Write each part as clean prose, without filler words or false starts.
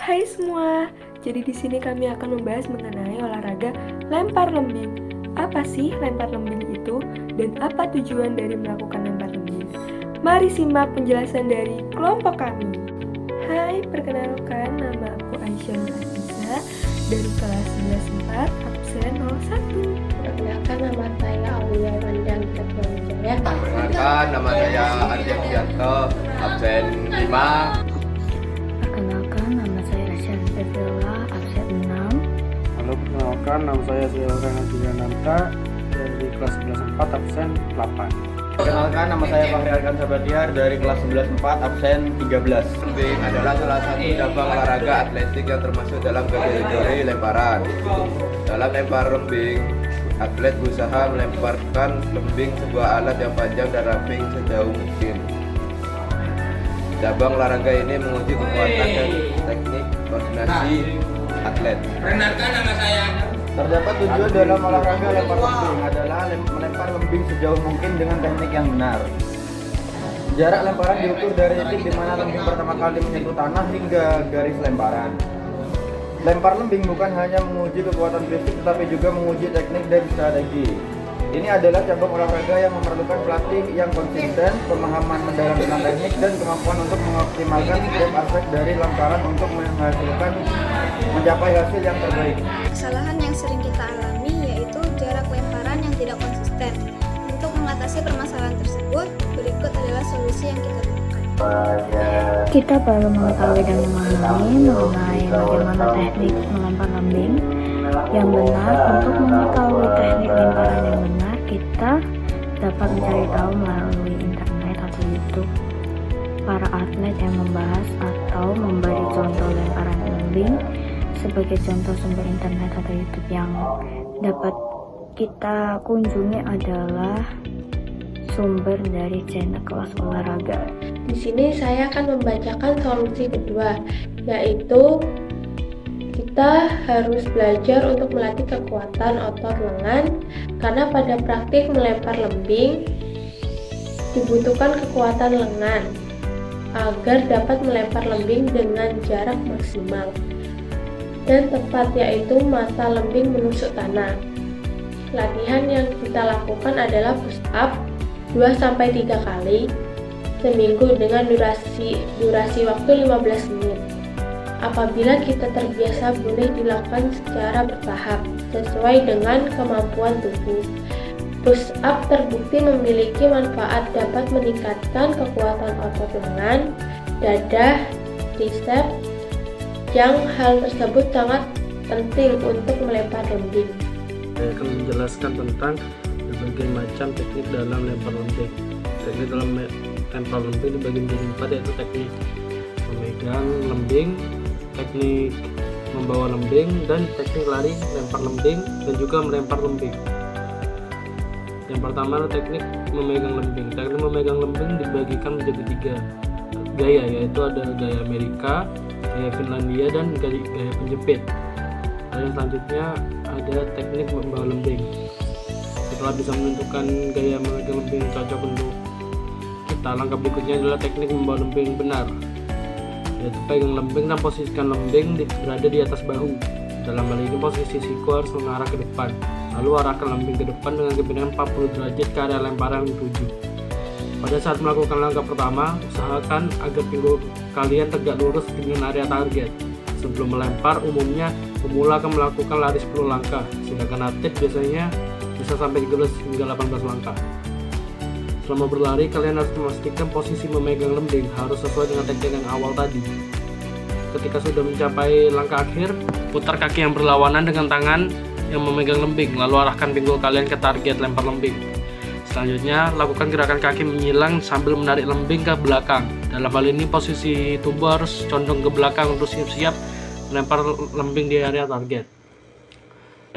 Hai semua, jadi di sini kami akan membahas mengenai olahraga lempar lembing. Apa sih lempar lembing itu dan apa tujuan dari melakukan lempar lembing? Mari simak penjelasan dari kelompok kami. Hai, perkenalkan nama aku Aisyah Nur Aziza dari kelas 11 4 absen 01. Perkenalkan nama saya Aulia Wandang Teknolojaya. Perkenalkan nama saya Arya Fianto, absen 5. Perkenalkan, nama saya Rasya Devila, absen 6. Halo, perkenalkan nama saya Silvana Juliananta dari kelas 11 4 absen 8. Perkenalkan nama saya Fahri Arkan Sabadiar dari kelas 11 4 absen 13. Lembing adalah salah satu cabang olahraga atletik yang termasuk dalam kategori lemparan. Dalam lempar lembing, atlet berusaha melemparkan lembing sebuah alat yang panjang dan ramping sejauh mungkin. Cabang olahraga ini menguji kekuatan dan teknik koordinasi atlet. Perkenalkan nama saya. Terdapat tujuan dalam olahraga lempar lembing adalah melempar lembing sejauh mungkin dengan teknik yang benar. Jarak lemparan diukur dari titik di mana lembing pertama kali menyentuh tanah hingga garis lemparan. Lempar lembing bukan hanya menguji kekuatan fisik tetapi juga menguji teknik dan strategi. Ini adalah cabang olahraga yang memerlukan pelatih yang konsisten, pemahaman mendalam tentang teknik, dan kemampuan untuk mengoptimalkan setiap aspek dari lemparan untuk mencapai hasil yang terbaik. Kesalahan yang sering kita alami yaitu jarak lemparan yang tidak konsisten. Untuk mengatasi permasalahan tersebut, berikut adalah solusi yang kita lakukan. Kita baru mengetahui dan memahami mengenai bagaimana teknik melempar lembing yang benar. Untuk mengetahui teknik lemparan yang benar, kita dapat mencari tahu melalui internet atau YouTube para atlet yang membahas atau memberi contoh lemparan lembing. Sebagai contoh sumber internet atau YouTube yang dapat kita kunjungi adalah sumber dari channel kelas olahraga. Di sini saya akan membacakan solusi kedua, yaitu kita harus belajar untuk melatih kekuatan otot lengan, karena pada praktik melempar lembing dibutuhkan kekuatan lengan agar dapat melempar lembing dengan jarak maksimal dan tepat, yaitu mata lembing menusuk tanah. Latihan yang kita lakukan adalah push up 2-3 kali seminggu dengan durasi waktu 15 menit. Apabila kita terbiasa, boleh dilakukan secara bertahap sesuai dengan kemampuan tubuh. Push up terbukti memiliki manfaat, dapat meningkatkan kekuatan otot lengan, dada, tricep, yang hal tersebut sangat penting untuk melempar lembing. Saya akan menjelaskan tentang berbagai macam teknik dalam lempar lembing. Teknik dalam lempar lembing dibagi menjadi 4, yaitu teknik memegang lembing, teknik membawa lembing, dan teknik lari lempar lembing dan juga melempar lembing. Yang pertama adalah teknik memegang lembing. Teknik memegang lembing dibagikan menjadi 3 gaya, yaitu ada gaya Amerika, gaya Finlandia, dan gaya penjepit. Lalu selanjutnya ada teknik membawa lembing. Setelah bisa menentukan gaya memegang lembing yang cocok untuk kita, langkah berikutnya adalah teknik membawa lembing yang benar, yaitu pegang lembing dan posisikan lembing berada di atas bahu. Dalam hal ini posisi siku harus mengarah ke depan, lalu arahkan lembing ke depan dengan kebenaran 40 derajat ke area lemparan yang dituju. Pada saat melakukan langkah pertama, usahakan agar pinggul kalian tegak lurus dengan area target. Sebelum melempar, umumnya pemula akan melakukan lari 10 langkah, sedangkan atlet biasanya bisa sampai 13 hingga 18 langkah. Selama berlari, kalian harus memastikan posisi memegang lembing harus sesuai dengan teknik yang awal tadi. Ketika sudah mencapai langkah akhir, putar kaki yang berlawanan dengan tangan yang memegang lembing, lalu arahkan pinggul kalian ke target lempar lembing. Selanjutnya, lakukan gerakan kaki menyilang sambil menarik lembing ke belakang. Dalam hal ini, posisi tubuh harus condong ke belakang untuk siap-siap melempar lembing di area target.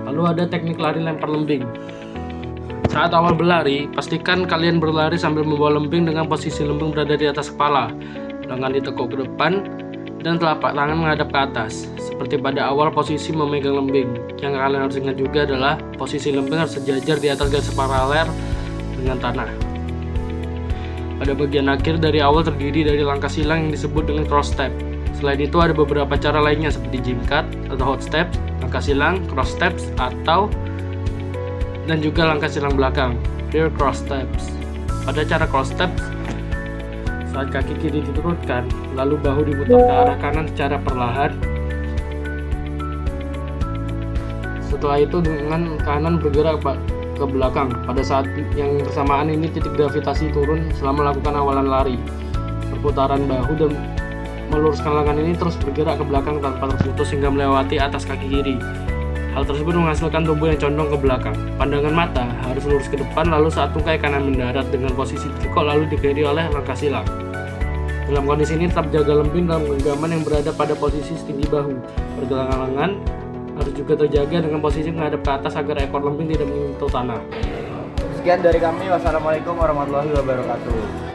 Lalu ada teknik lari lempar lembing. Saat awal berlari, pastikan kalian berlari sambil membawa lembing dengan posisi lembing berada di atas kepala, lengan ditekuk ke depan, dan telapak tangan menghadap ke atas. Seperti pada awal posisi memegang lembing, yang kalian harus ingat juga adalah posisi lembing harus sejajar di atas garis paralel dengan tanah. Pada bagian akhir dari awal terdiri dari langkah silang yang disebut dengan cross step. Selain itu ada beberapa cara lainnya seperti gym cut atau hot steps, langkah silang, cross steps, dan juga langkah silang belakang, rear cross steps. Pada cara cross steps, saat kaki kiri diturunkan, lalu bahu diputar ke arah kanan secara perlahan. Setelah itu dengan kanan bergerak ke belakang. Pada saat yang bersamaan ini titik gravitasi turun selama melakukan awalan lari. Perputaran bahu dan meluruskan lengan ini terus bergerak ke belakang tanpa terputus hingga melewati atas kaki kiri. Hal tersebut menghasilkan tubuh yang condong ke belakang. Pandangan mata harus lurus ke depan, lalu saat tungkai kanan mendarat dengan posisi kikok lalu diiringi oleh langkah silang. Dalam kondisi ini tetap jaga lembing dalam genggaman yang berada pada posisi setinggi bahu. Pergelangan lengan harus juga terjaga dengan posisi menghadap ke atas agar ekor lembing tidak menyentuh tanah. Sekian dari kami. Wassalamualaikum warahmatullahi wabarakatuh.